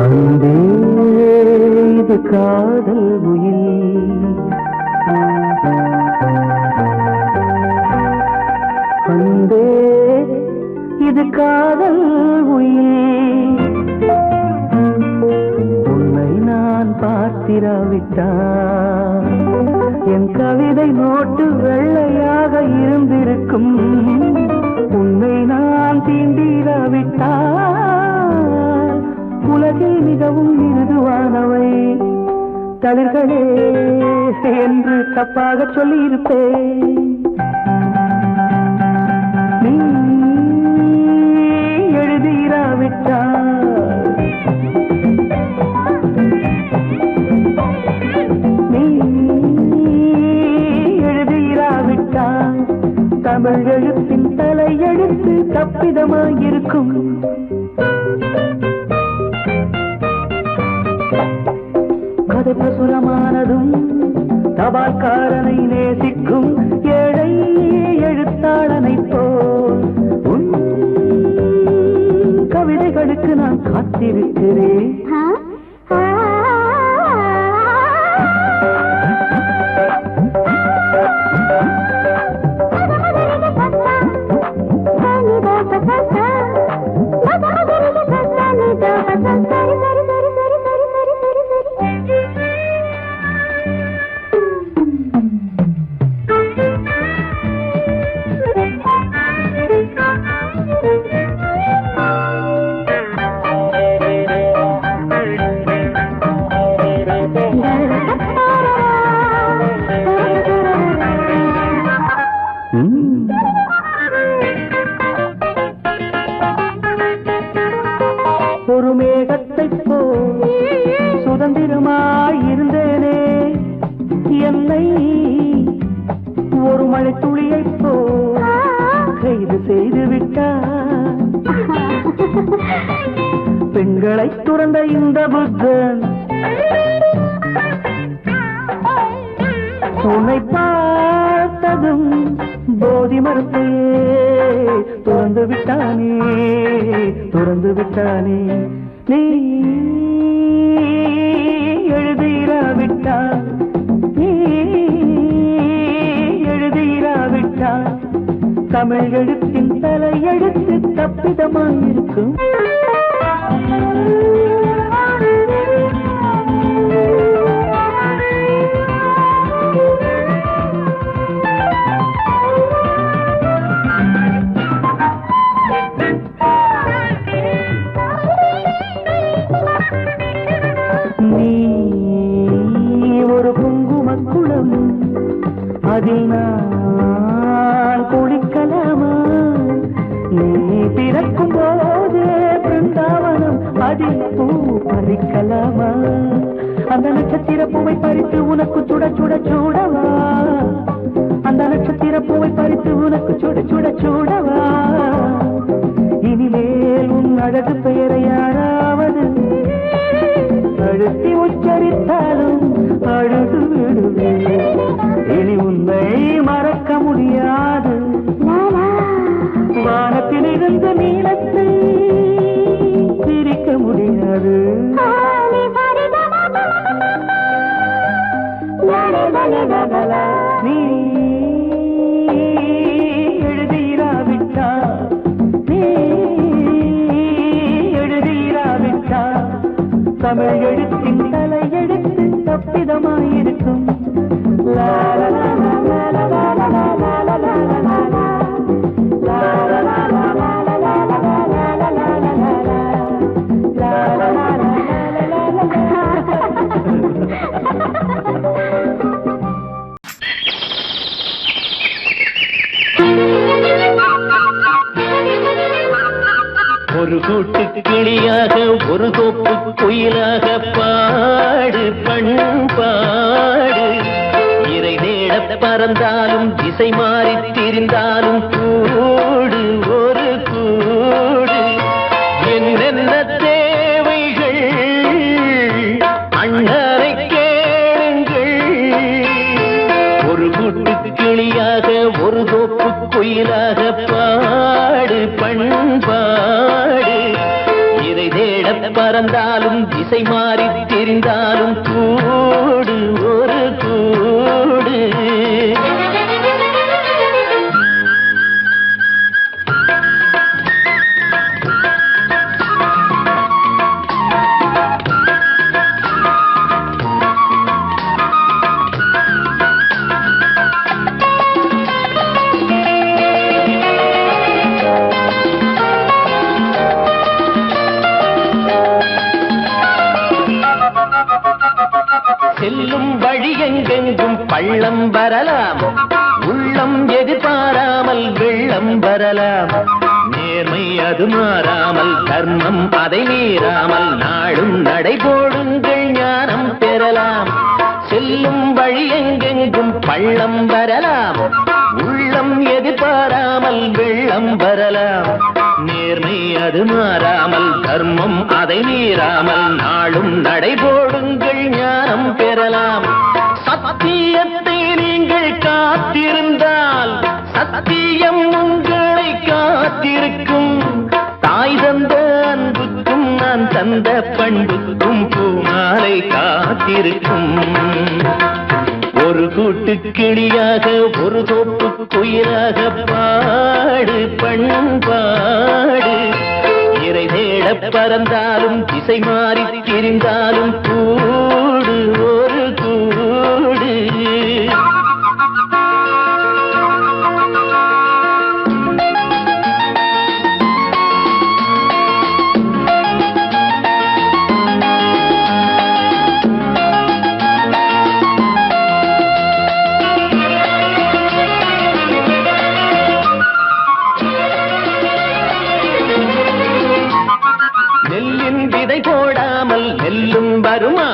அன்பே இது காதல் உயில், அன்பே இது காதல் உயில். உன்னை நான் பார்த்திராவிட்டால் என் கவிதை நோட்டு வெள்ளையாக இருந்திருக்கும். உன்னை நான் தீண்டிராவிட்டால் உலகில் மிகவும் மிருதுவானவை தளிர்களே என்று தப்பாக சொல்லியிருப்பேன். நீ எழுதிராவிட்டால், நீ எழுதிராவிட்டால் தமிழ் எழுத்தின் தலையெழுத்து தப்பிதமாயிருக்கும். கதை பிரசுரமானதும் தபால்காரனை நேசிக்கும் ஏழை எழுத்தாளனை போல் உன் கவிதைகளுக்கு நான் காத்திருக்கிறேன். ஒரு மேகத்தைப் போல் சுதந்திரமாயிருந்தேனே, என்னை ஒரு மழை துளியைப் போல் கைது செய்து விட்டார். பெண்களை துறந்த இந்த புத்தன் உன்னை பார்த்ததும் போதி மரத்தையே துறந்து விட்டானே, துறந்து விட்டானே. நீ எழுதிராவிட்டால், நீ எழுதிராவிட்டால் தமிழ் எழுத்தின் தலையெழுத்து தப்பிதமாயிருக்கும். நீ ஒரு குங்குமக்குளம், அதில் நான் குளிக்கலாமா? நீ பிறக்கும் போதே பிருந்தாவனம், அதில் பூ பறிக்கலாமா? அந்த நட்சத்திர பூவை பறித்து உனக்கு சுட சுட சூடவா? அந்த நட்சத்திர பூவை பறித்து உனக்கு சுட சுட சூடவா? இனிமேல் உன் அழகு பெயரை யாராவது அழுத்தி உச்சரித்தாலும் அழுது விடுவேன். இனி உன்னை மறக்க முடியாது. வானத்தில் இருந்து நீளத்தை பிரிக்க முடியாது. நீ எழுதிராவிட்டால், நீ எழுதிராவிட்டால் தமிழ் எழுத்தின் தலையெழுத்து தப்பிதமாயிருக்கும். ஒரு கூட்டு கிளியாக ஒரு தோப்பு குயிலாக பாடு பண்பாடு. இறை தேட பறந்தாலும் திசை மாறி திரிந்தாலும் கூடு ஒரு கூடு. என்னென்ன தேவைகள் அண்ணனை கேளுங்கள். ஒரு கூட்டு கிளியாக ஒரு தோப்பு குயிலாக பாடு பண்பாடு. இறை தேட தேட பறந்தாலும் திசை மாறி தெரிந்தாலும் கூடு ஒரு கூடு. செல்லும் வழி எங்கெங்கும் பள்ளம் வரலாம், உள்ளம் எதிர்பாராமல் வெள்ளம் வரலாம். நேர்மை அது மாறாமல், தர்மம் அதை மீறாமல், நாளும் நடைபோடுங்கள் ஞானம் பெறலாம். செல்லும் வழி எங்கெங்கும் பள்ளம் வரலாம், உள்ளம் எதிர்பாராமல் வெள்ளம் வரலாம். நேர்மை அது மாறாமல், தர்மம் அதை மீறாமல், நாளும் நடைபோடுங்கள் ஞானம் பெறலாம். சத்தியத்தை நீங்கள் காத்திருந்தால் சத்தியம் உங்களை காத்திருக்கும். தாய் தந்த அன்புக்கும் நான் தந்த பண்புக்கும் பூமாலை காத்திருக்கும். ஒரு கூட்டு கிளியாக ஒரு தோப்பு குயிலாக பாடு பண்பாடு. இறை தேட பறந்தாலும் திசை மாறி திரிந்தாலும் கூடு ஒரு கூடு. போடாமல் நெல்லும் வருமா,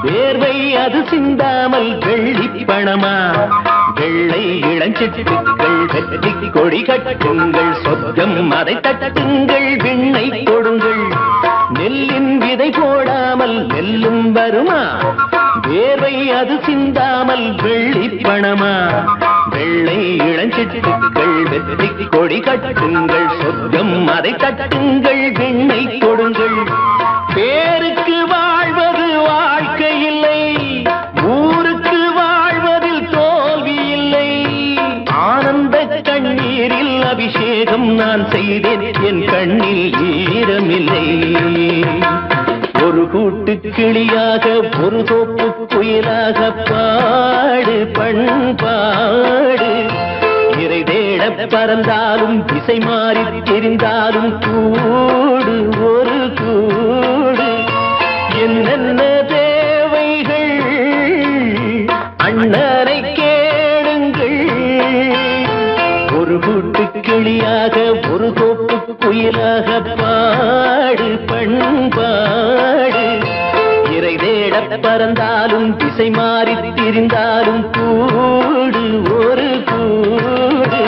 வேர்வை அது சிந்தாமல் வெள்ளி பணமா. வெள்ளை இளஞ்சிட்டுக்கள் வெற்றி கொடி கட்டுங்கள், சொர்க்கம் அதை தட்டுங்கள், விண்ணை கொடுங்கள். நெல்லின் விதை போடாமல் நெல்லும் வருமா, வேர்வை அது சிந்தாமல் வெள்ளி பணமா. வெள்ளை இளஞ்சிட்டுக்கள் வெற்றி கொடி கட்டுங்கள், சொர்க்கம் அதை தட்டுங்கள், விண்ணை கொடுங்கள். பேருக்கு வாழ்வது வாழ்க்கை இல்லை, ஊருக்கு வாழ்வதில் தோல்வி இல்லை. ஆனந்த கண்ணீரில் அபிஷேகம் நான் செய்தேன், என் கண்ணில் ஈரமில்லை. ஒரு கூட்டு கிளியாக ஒரு தோப்பு குயிலாக பாடு பண்பாடு. இறை தேட பறந்தாலும் திசை மாறி தெரிந்தாலும் கூடு ஒரு கூடு. என்னென்ன தேவைகள் அண்ணனை கேளுங்கள். ஒரு கூட்டு கிளியாக ஒரு தோப்பு குயிலாக பாடு பண்பாடு. இறை தேட பறந்தாலும் திசை மாறி திரிந்தாலும் கூடு ஒரு கூடு.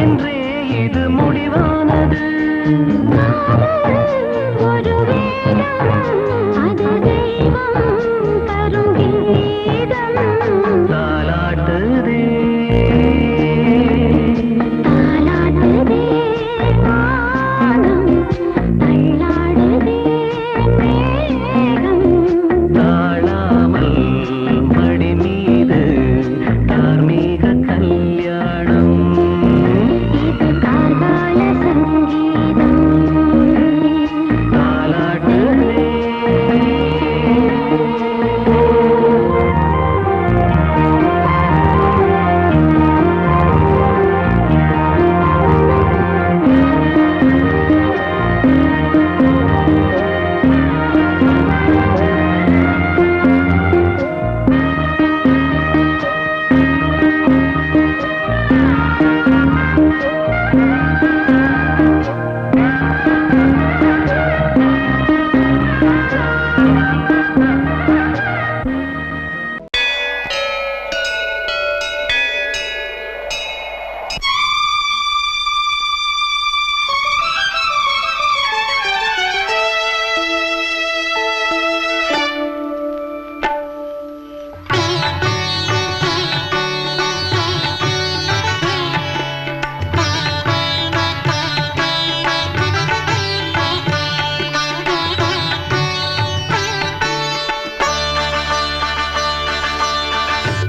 என்றே இது முடிவானது. ஒரு வேதம் அது தெய்வம் தரும் கீதம். தாலாட்டுதே தாலாட்டுதே வானம், தள்ளாடுதே மேகம். தாழாமல் மடி மீது தார்மீக கல்யாணம். இது கார்கால சங்கீதம். தாலாட்டுதே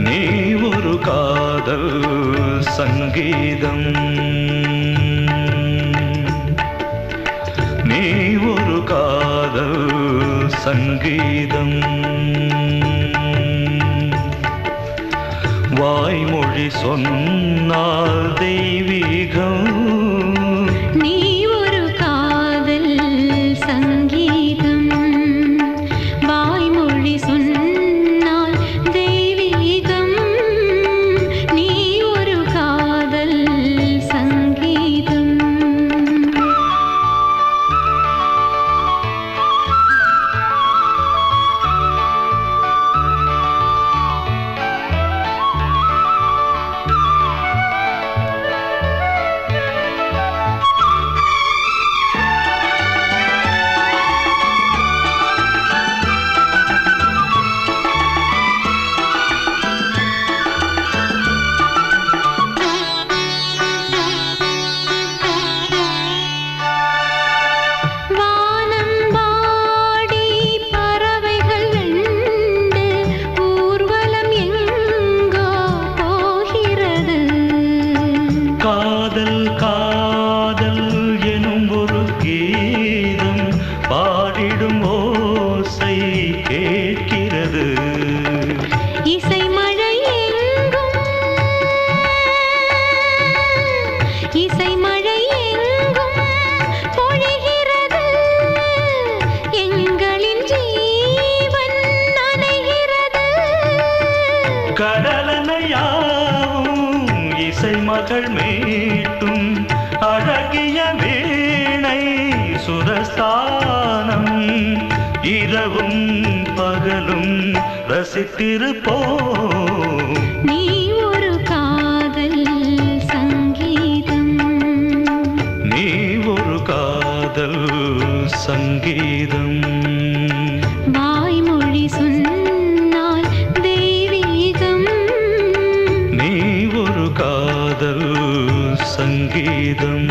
நீ ஒரு காதல் சங்கீதம். நீ ஒரு காதல் சங்கீதம். வாய்மொழி சொன்னால் தெய்வீகம். நீ ஒரு காதல் சங்கீதம். வாய்மொழி சொன்னால் தெய்வீகம். நீ ஒரு காதல் சங்கீதம். வானம்பாடி பறவைகள் வெண்டு ஊர்வலம் எங்கோ போகிறது. காதல் காதல் எனும் ஒரு கீதம் பாடிடும் ஓசை கேட்கிறது. இசை மழை எங்கும், இசை மழை எங்கும் பொழிகிறது. எங்களின் ஜீவன் நனைகிறது. கடலனையாவும் இசை மகள் மீட்டும் அழகிய வீணை சுரஸ்தானம். இரவும் பகலும் ரசித்திருப்போம். நீ ஒரு காதல் சங்கீதம். நீ ஒரு காதல் சங்கீதம். வாய்மொழி சொன்னால் தெய்வீகம். நீ ஒரு காதல் சங்கீதம்.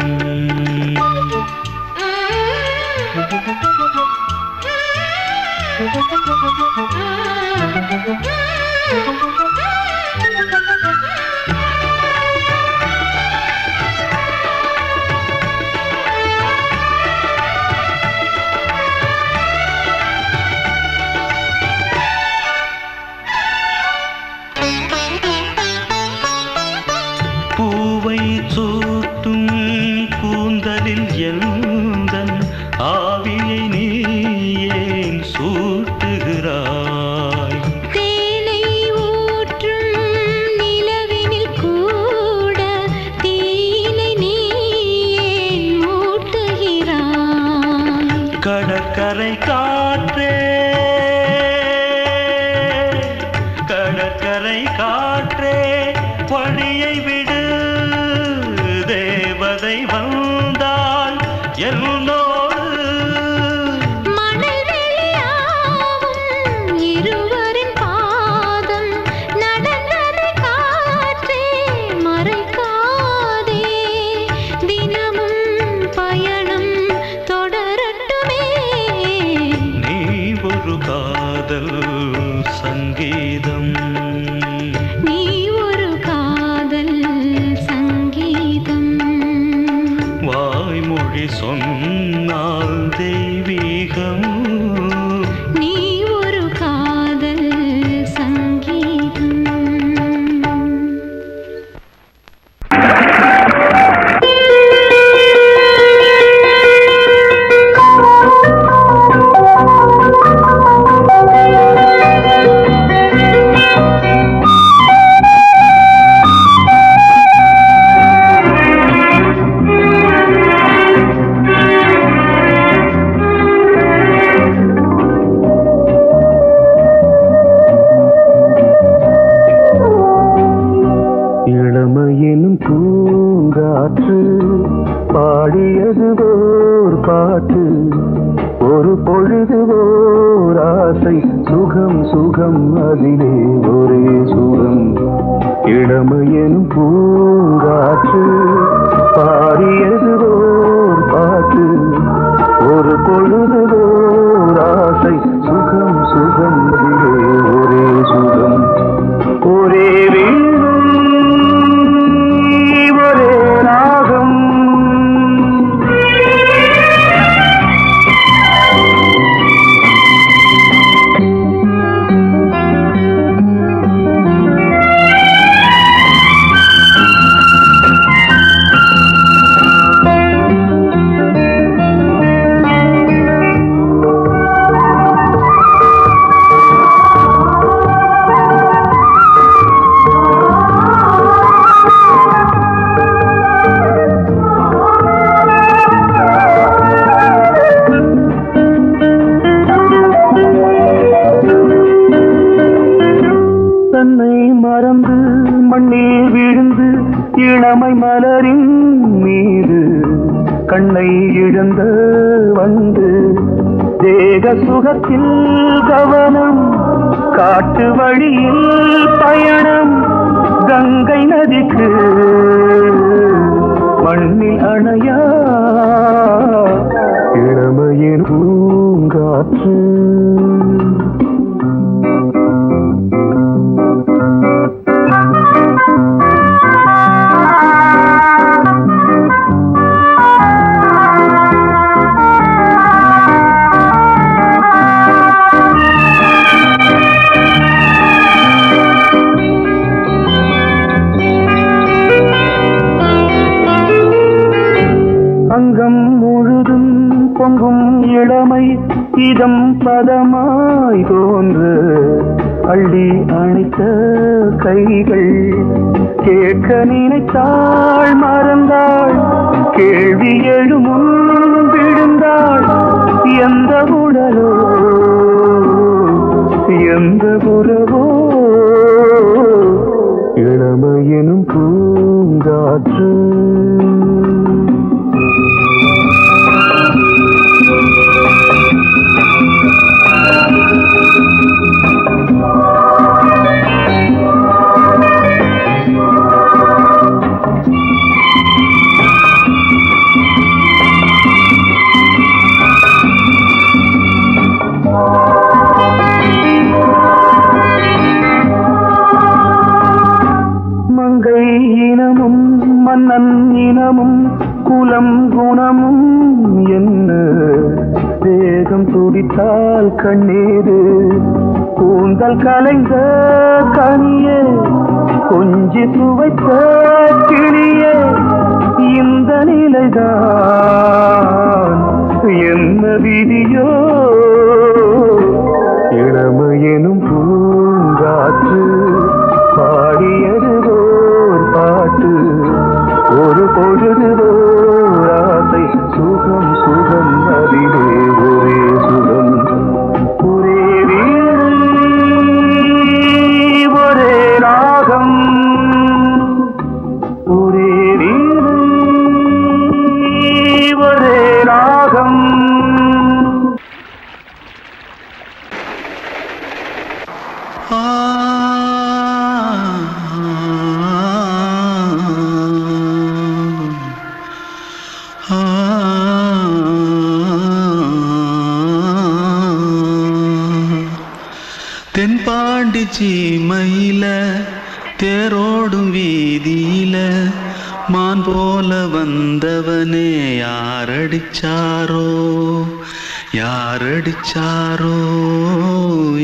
பூவை சூட்டும் கூந்தலில் எந்தன் ஆவியை நீ ஏன் சூட்டுகிறாய்? தேனை ஊற்றும் நிலவினில் கூட தீனை நீ ஏன் மூட்டுகிறாய்? கடற்கரை காற்றே, கடற்கரை காற்றே, வழியை விடு, தேவதை வந்தாள் என்னோடு மணல் வெளியாகும் இருவரின் பாதம் நடந்ததை காற்றே மறைக்காதே தினமும் பயணம் தொடரட்டுமே நீ ஒரு காதல் சங்கீதம் நீ ஒரு காதல் சங்கீதம் வாய்மொழி சொன்னால் தெய்வீகம் நீ ஒரு காதல் சங்கீதம் இளமையெனும் பூங்காற்று பாடியது ஓர் பாட்டு ஒரு பொழுது ஓர் ஆசை சுகம் சுகம் அதிலே ஒரே சுகம் இளமையெனும் பூங்காற்று பாடியது ஓர் பாட்டு ஒரு பொழுது ஓர் ஆசை சுகம் சுகம் அதிலே ஒரே சுகம் ஒரே மறந்து மண்ணில் விழுந்து இளமை மலரின் மீது கண்ணை இழந்த வந்து தேக சுகத்தில் கவனம் காட்டு வழியில் பயணம் கங்கை நதிக்கு மண்ணில் அணையா இளமையின் பூங்காற்று அங்கம் முழுதும் பொங்கும் இளமை இதம் பதமாய் தோன்று அள்ளி அணைத்த கைகள் கேட்க நினைத்தாள் மறந்தாள் கேள்வி எழுமுன் விழுந்தாள் எந்த உடலோ எந்த உறவோ இளமையெனும் பூங்காற்று மங்கை இனமும் மன்னன் இனமும் குலம் குணமும் என்ன வேகம் துடித்தால் கண்ணீரு கூந்தல் கலைந்த கனியே கொஞ்சி சுவைத்த கிளியே இந்த நிலைதான் என்ன விதியோ இளமையெனும் பூங்காற்று பாடியது ஓர் பாட்டு ஒரு பொழுது ஓர் ஆசை சுகம் சுகம் அதிலே ஒரே சுகம் ஒரே வீடு ஒரே ராகம் ஒரே வீடு சீமையில தேரோடும் வீதியில மான் போல வந்தவனே யாரடிச்சாரோ யாரடிச்சாரோ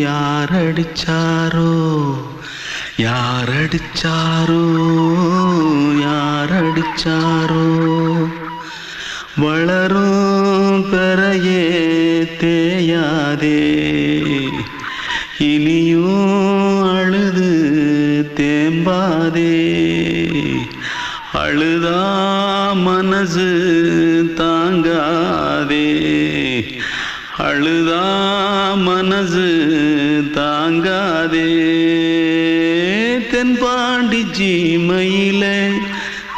யாரடிச்சாரோ யாரடிச்சாரோ யாரடிச்சாரோ வளரும் பெறையே தேயாதே இனியும் அழுது தேம்பாதே அழுதா மனசு தாங்காதே அழுதா மனசு தாங்காதே தென்பாண்டி சீமையிலே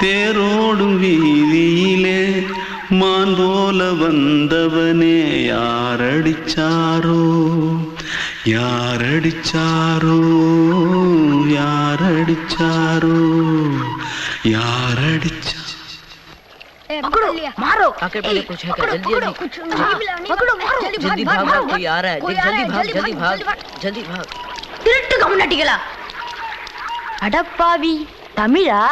தேரோடும் வீதியிலே மான் போல வந்தவனே யாரடிச்சாரோ யாரடிச்சாரோ யாரடிச்சாரோ யாரடிச்சா पकड़ो मारो आके पहले कुछ है क्या जल्दी जल्दी पकड़ो मारो जल्दी भाग भाग कोई आ रहा है जल्दी भाग जल्दी भाग திருட்டு கம்முனட்டிகளா அடப்பாவி தமிழா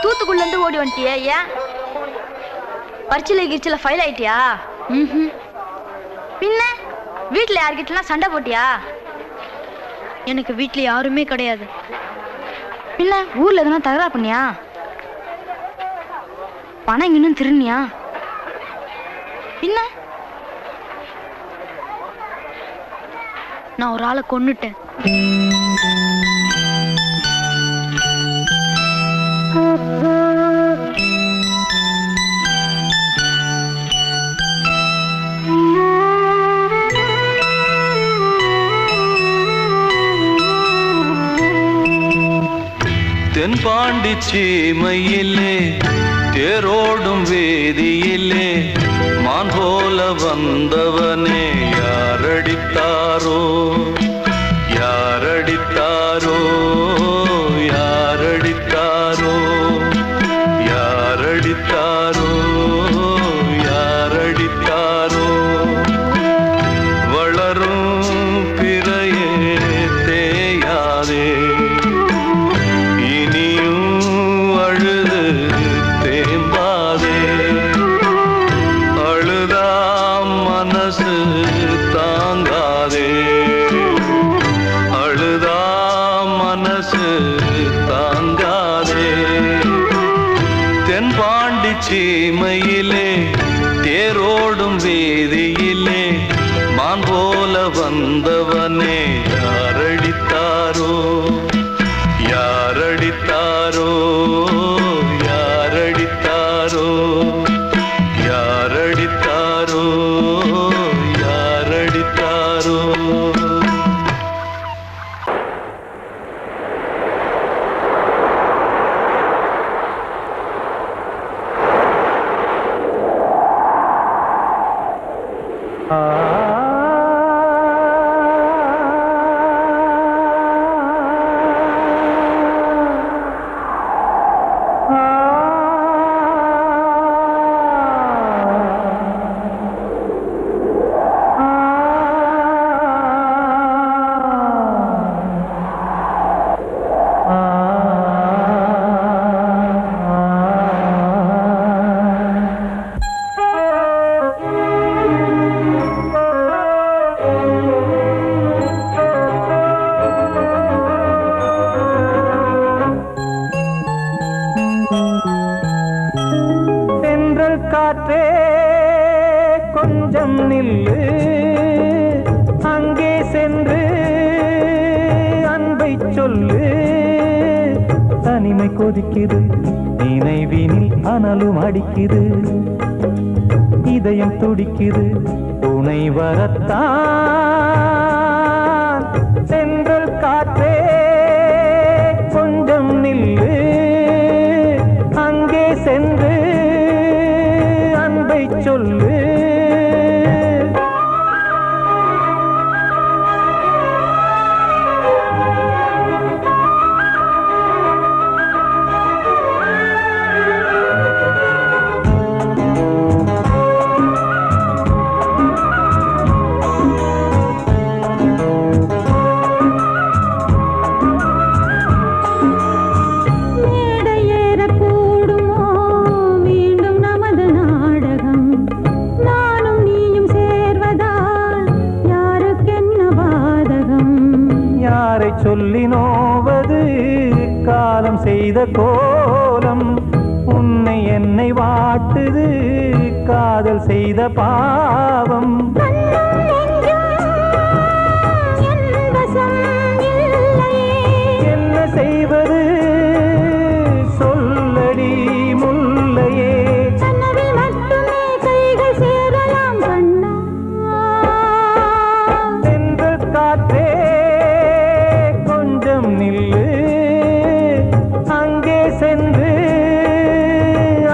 தூத்துக்குள்ள இருந்து ஓடி வந்துட்டியா ஏன் பரிச்சையில கிரிச்சில ஃபைல் ஆயிட்டியா பின்ன வீட்டுல யார்கிட்டலாம் சண்டை போட்டியா எனக்கு வீட்டுல யாருமே கிடையாது பின்ன ஊர்ல எதுனா தகராறு பண்ணியா பணம் இன்னும் திருநியா பின்ன நான் ஒரு ஆளை கொன்னுட்டேன் தென்பாண்டி சீமையிலே தேரோடும் வேதியிலே மான் போல வந்தவனே யாரடித்தாரோ யாரடித்தாரோ யாரடித்தாரோ யாரடித்தாரோ யாரடித்தாரோ வளரும் பிறையே தேயாதே தாங்காதே அழுதா மனசு தாங்காதே தென்பாண்டி சீமையிலே தேரோடும் வீதியிலே மான் போல வந்தவனே யாரடித்தாரோ யாரடித்தாரோ யாரடித்தாரோ யாரடித்தாரோ யாரடித்தாரோ காற்றே கொஞ்சம் நில்லு அங்கே சென்று அன்பை சொல்லு தனிமை கொதிக்குது நினைவினில் அனலும் அடிக்குது இதயம் துடிக்குது துணை வரத்தான் சென்றல் காற்றே கொஞ்சம் நில்லு அங்கே சென்று அன்பை சொல்லு யாரை சொல்லி நோவது காலம் செய்த கோலம் உன்னை என்னை வாட்டுது காதல் செய்த பாவம் என்ன செய்வது சொல்லடி முல்லையே சென்ற காற்றே கொஞ்சம் நில்லு அங்கே சென்று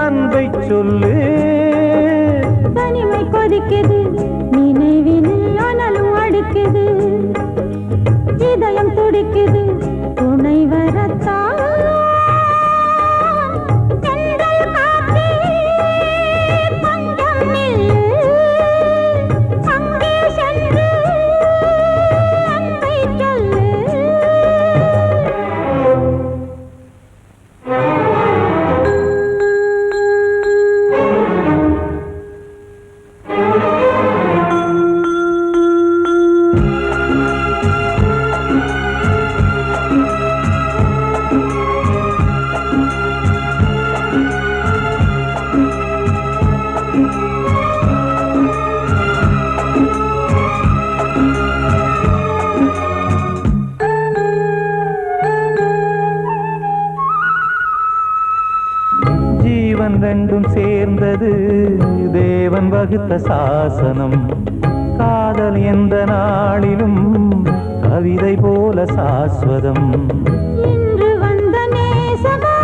அன்பை சொல்லு தனிமை கொதிக்குது நினைவில் ஆனாலும் அடுக்குது இதயம் துடிக்குது துணை வரத்தான் தென்றல் காற்றே கொஞ்சம் நில்லு அங்கே சென்று அன்பை சொல்லு ஜீவன் ரெண்டும் சேர்ந்தது தேவன் வகுத்த சாசனம் காதல் எந்த நாளிலும் கவிதை போல சாஸ்வதம் இன்று வந்த நேசமோ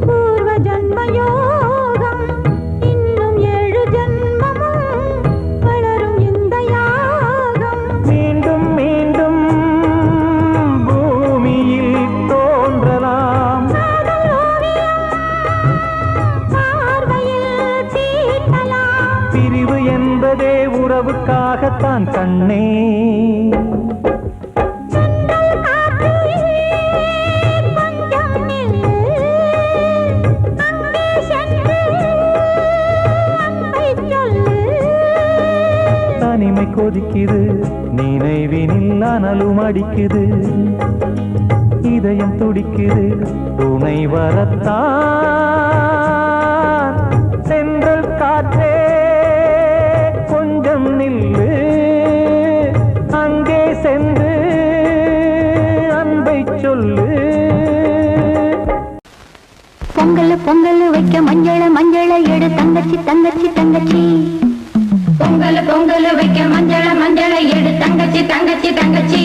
பூர்வ ஜன்ம யோகம் இன்னும் 7 ஜன்மமும் வளரும் இந்த யாகம் மீண்டும் மீண்டும் பூமியில் தோன்றலாம் காதல் ஓவியம் பார்வையில் தீட்டலாம் பிரிவு என்பதே உறவுக்காகத்தான் கண்ணே தென்றல் காற்றே கொஞ்சம் நில்லு அங்கே சென்று அன்பை சொல்லு தனிமை கொதிக்குது நினைவினில் அனலும் அடிக்குது இதயம் துடிக்குது துணை வரத்தான் சென்றல் காற்றே கொஞ்சம் நில்லு அங்கே சென்று அன்பை சொல்லு பொங்கல் பொங்கல் வைக்க மஞ்சள மஞ்சள எடு தங்கச்சி தங்கச்சி தங்கச்சி பொங்கல் பொங்கல் வைக்க மஞ்சள மஞ்சள எடு தங்கச்சி தங்கச்சி தங்கச்சி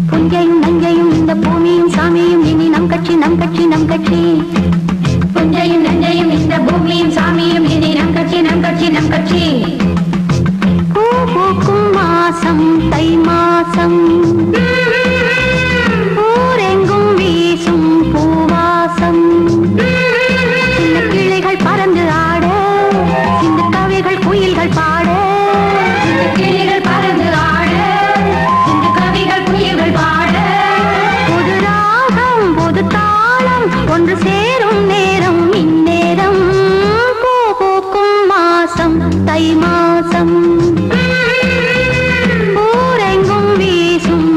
புஞ்சையும் நஞ்சையும் இந்த பூமியும் சாமியும் இனி நம் கட்சி நம் கட்சி நம் கட்சி புஞ்சையும் நஞ்சையும் இந்த பூமியும் சாமியும் இனி நம் கட்சி நம் கட்சி நம் கட்சி பூ பூக்கும் மாசம் தை மாசம் ஊரெங்கும் வீசும் பூவாசம் சின்ன கிளைகள் பறந்து ஆட சின்ன கவிகள் குயில்கள் பாட சின்ன கிளைகள் பறந்து ஆட சின்ன கவிகள் குயில்கள் பாட புது ராகம் புது தாளம் ஒன்று சேரும் நேரம் இந்நேரம் பூ பூக்கும் மாசம் தை மாசம் ஊரெங்கும் வீசும்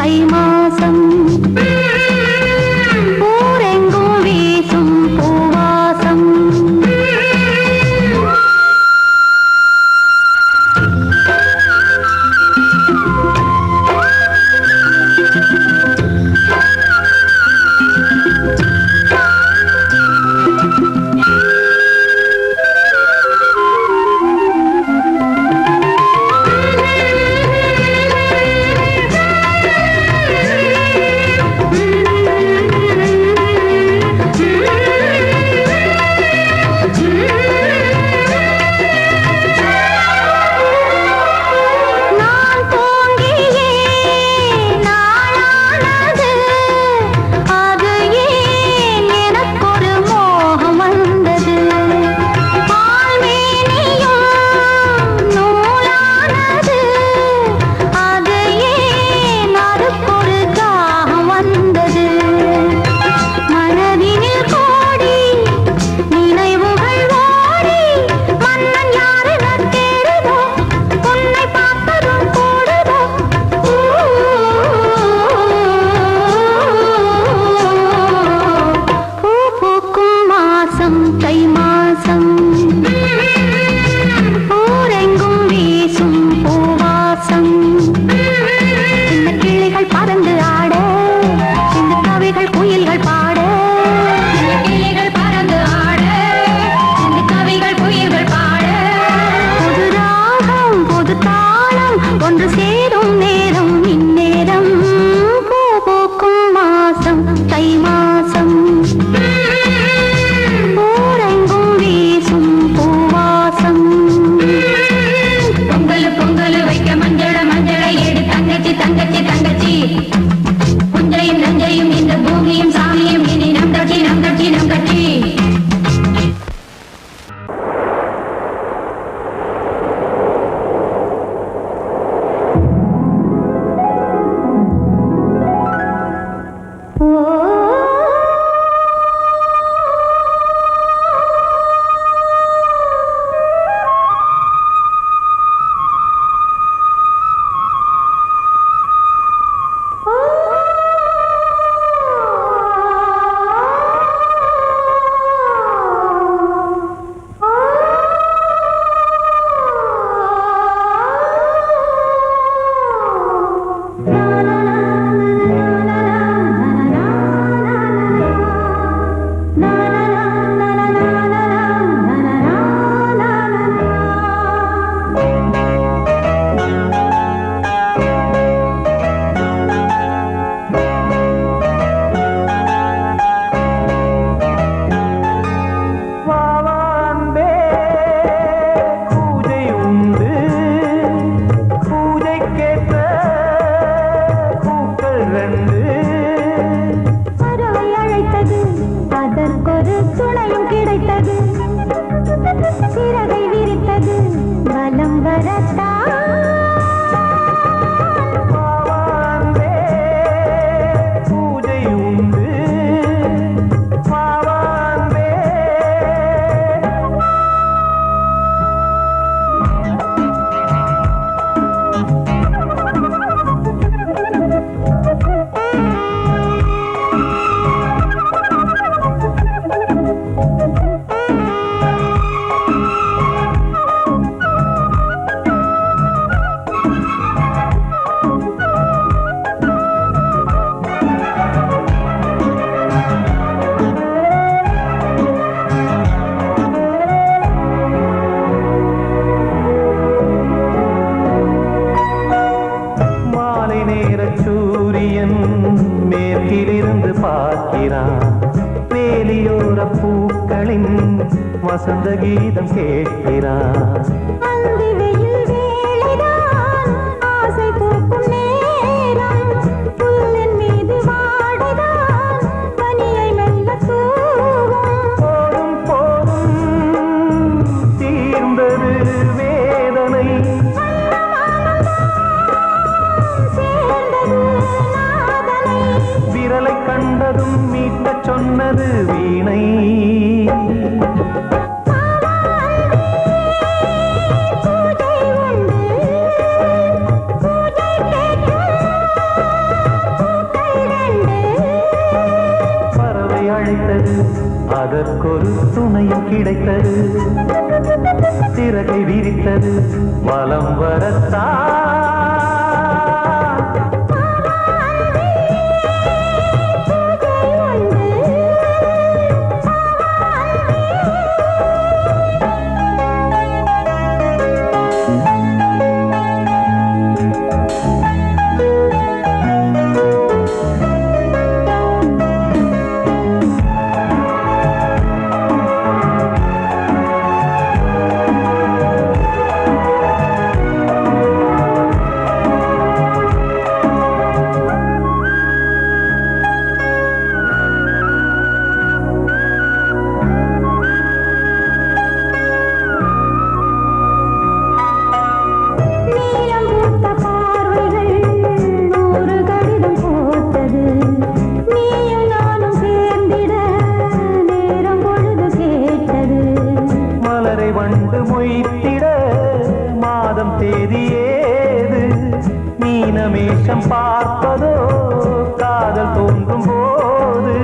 தை மாசம் ஊரெங்கும் வீசும் பூவாசம் வசந்த கீதம் கேட்கிறான். கண்டதும் மீட்ட சொன்னது வீணை. சமயம் கிடைத்தது சிறகை விரித்தது வலம் வரத்தான் வண்டு மொய்த்திட மாதம் தேதியேது மீனமேஷம் பார்ப்பதோ காதல் தோன்றும் போது